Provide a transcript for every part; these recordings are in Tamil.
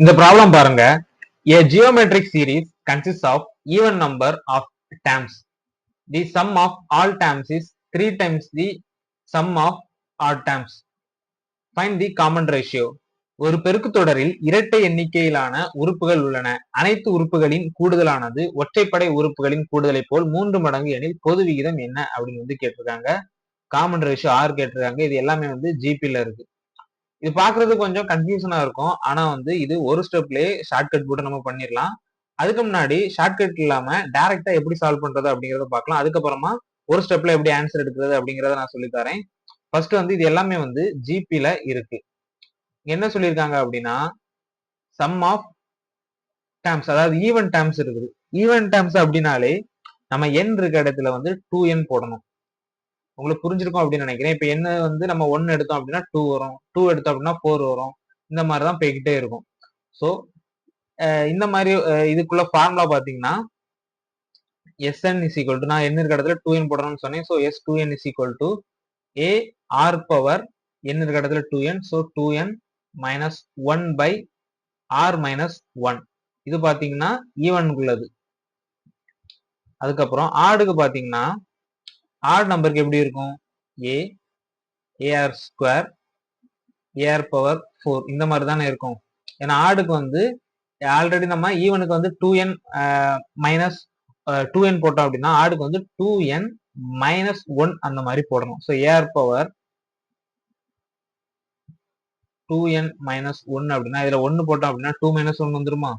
இந்த ப்ராப்ளம் பாருங்க. A geometric series consists of even number of terms. The sum of all terms is 3 times the sum of odd terms. Find the common ratio. ஒரு பெருக்குத் தொடரில் இரட்டை எண்ணிக்கையிலான உறுப்புகள் உள்ளன. அனைத்து உறுப்புகளின் கூடுதலானது ஒற்றைப்படை உறுப்புகளின் கூடுதலை போல் 3 மடங்கு எனில் பொது விகிதம் என்ன அப்படின்னு கேட்டிருக்காங்க. காமன் ரேஷியோ R கேட்டிருக்காங்க. இது எல்லாமே ஜிபில இருக்கு. இது பாக்குறது கொஞ்சம் கன்ஃபியூஷனா இருக்கும். ஆனா இது ஒரு ஸ்டெப்லயே ஷார்ட்கட் போட்டு நம்ம பண்ணிடலாம். அதுக்கு முன்னாடி ஷார்ட்கட் இல்லாம டைரக்டா எப்படி சால்வ் பண்றது அப்படிங்கறத பார்க்கலாம். அதுக்கப்புறமா ஒரு ஸ்டெப்ல எப்படி ஆன்சர் எடுக்கிறது அப்படிங்கறத நான் சொல்லி தரேன். ஃபர்ஸ்ட் இது எல்லாமே ஜிபில இருக்கு. என்ன சொல்லியிருக்காங்க அப்படின்னா சம் ஆஃப் டேர்ம்ஸ், அதாவது ஈவன் டேர்ம்ஸ் இருக்குது. ஈவன் டேர்ம்ஸ் அப்படின்னாலே நம்ம n இருக்க இடத்துல 2n போடணும். உங்களுக்கு புரிஞ்சிருக்கும் அப்படின்னு நினைக்கிறேன். இப்ப என்ன நம்ம 1 எடுத்தோம் அப்படின்னா 2 வரும், 2 எடுத்தோம் அப்படின்னா 4 வரும். இந்த மாதிரிதான் போய்கிட்டே இருக்கும். சோ இந்த மாதிரி இதுக்குள்ள ஃபார்முலா பாத்தீங்கன்னா Sn is equal to, நான் n இருக்க இடத்துல 2n போடணும்னு சொன்னேன். So S2n is equal to a r power n இருக்க இடத்துல 2n, so 2n minus 1 by r minus 1. இது பாத்தீங்கன்னா ஈவனுக்குள்ளது. அதுக்கப்புறம் ஆடுக்கு பாத்தீங்கன்னா ஆட் நம்பருக்கு எப்படி இருக்கும்? a ar square ar power 4 இந்த மாதிரி தானே இருக்கும். ஏன்னா ஆடுக்கு ஆல்ரெடி நம்ம ஈவனுக்கு 2n மைனஸ் 2n போட்டோம் அப்படின்னா ஆடுக்கு 2n மைனஸ் 1 அந்த மாதிரி போடணும். So ar power 2n minus 1 அப்படின்னா இதுல 1 போட்டோம் அப்படின்னா 2 மைனஸ் 1 வந்துருமா?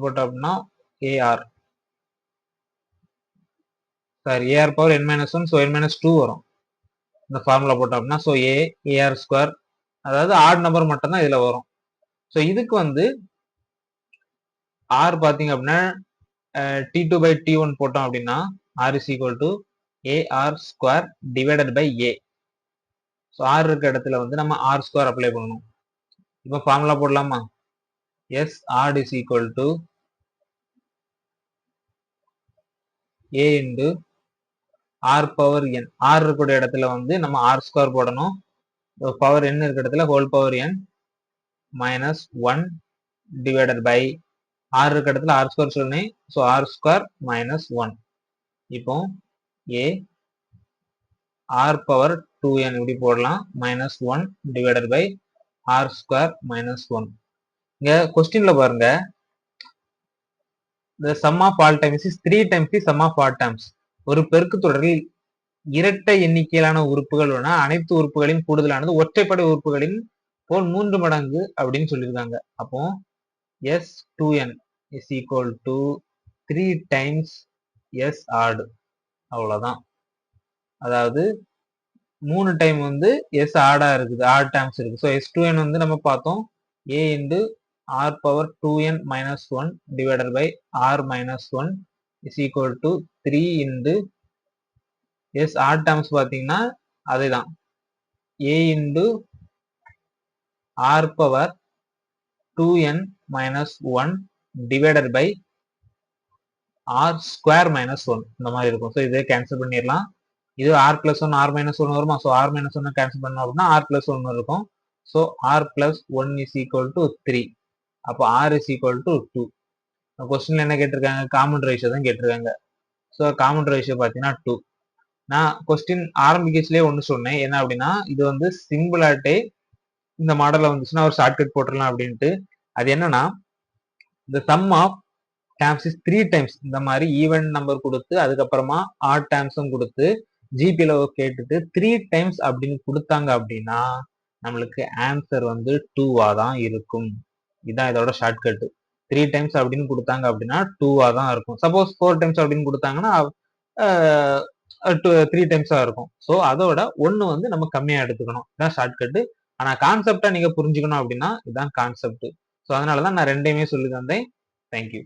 போட்டோம் அப்படின்னா ar sorry ar power n minus 1, so n minus 2 வரும். இந்த ஃபார்முலா போட்டோம் அப்படின்னா ஸோ ar ஸ்கொயர், அதாவது ஆட் நம்பர் மட்டும் தான் இதுல வரும். ஸோ இதுக்கு r பாத்தீங்க அப்படின்னா t2 by t1 போட்டோம் அப்படின்னா r is equal to ar square divided by a. So r இருக்க இடத்துல நம்ம r ஸ்கொயர் அப்ளை பண்ணணும். இப்போ ஃபார்முலா போடலாமா? s r is equal to a into r power n. r இருக்கிற இடத்துல நம்ம r ஸ்கொயர் போடணும். பவர் n இருக்கிற இடத்துல whole power n minus 1 divided by r இருக்க இடத்துல r ஸ்கொயர் சொன்னேன். So r square minus 1. இப்போ a r பவர் 2n இப்படி போடலாம். Minus 1 divided by r square minus 1. இங்க கொஸ்டின்ல பாருங்க, the sum of all terms is 3 times the sum of all terms. ஒரு பெருக்கு தொடரில் இரட்டை எண்ணிக்கையிலான உறுப்புகள் உள்ளன. அனைத்து உறுப்புகளின் கூடுதலானது ஒற்றைப்படை உறுப்புகளின் போல் 3 மடங்கு அப்படின்னு சொல்லியிருக்காங்க. அப்போ S2n is equal to 3 times S odd. அவ்வளவுதான். அதாவது 3 டைம் S ஆடா இருக்குது, ஆட் டேர்ம்ஸ் இருக்கு. ஸோ S2n நம்ம பார்த்தோம் a into r power 2n minus 1 divided by r minus 1 is equal to 3 into s odd terms பாத்தீங்கன்னா அதேதான் a into r power 2n minus 1 divided by r square minus 1 இந்த மாதிரி இருக்கும். ஸோ இதை கேன்சல் பண்ணிடலாம். இது r plus 1 r minus 1 வருமா? ஸோ r minus 1 கேன்சல் பண்ணோம் அப்படின்னா r plus 1 இருக்கும். So r plus 1 is equal to 3. அப்போ r is equal to 2. கொஸ்டின்ல என்ன கேட்டிருக்காங்க? காமன் ரேஷியோ தான் கேட்டிருக்காங்க. ஸோ காமன் ரேஷியோ பார்த்தீங்கன்னா 2. நான் கொஸ்டின் ஆரம்பிக்கச்சிலே ஒன்று சொன்னேன். என்ன அப்படின்னா இது சிம்பிளாட்டே இந்த மாடல்ல வந்துச்சுன்னா ஒரு ஷார்ட்கட் போட்டுடலாம் அப்படின்ட்டு. அது என்னன்னா இந்த sum of terms is 3 times இந்த மாதிரி ஈவன் நம்பர் கொடுத்து அதுக்கப்புறமா ஆட் டேர்ம்ஸும் கொடுத்து ஜிபில கேட்டுட்டு 3 டைம்ஸ் அப்படின்னு கொடுத்தாங்க அப்படின்னா நம்மளுக்கு ஆன்சர் 2வா தான் இருக்கும். இதுதான் இதோட ஷார்ட்கட். 3 டைம்ஸ் அப்படின்னு கொடுத்தாங்க அப்படின்னா 2வா தான் இருக்கும். சப்போஸ் 4 டைம்ஸ் அப்படின்னு கொடுத்தாங்கன்னா 3 டைம்ஸா இருக்கும். ஸோ அதோட 1 நம்ம கம்மியா எடுத்துக்கணும். இதான் ஷார்ட்கட். ஆனா கான்செப்டா நீங்க புரிஞ்சுக்கணும் அப்படின்னா இதுதான் கான்செப்ட். ஸோ அதனாலதான் நான் ரெண்டையுமே சொல்லி தந்தேன். தேங்க்யூ.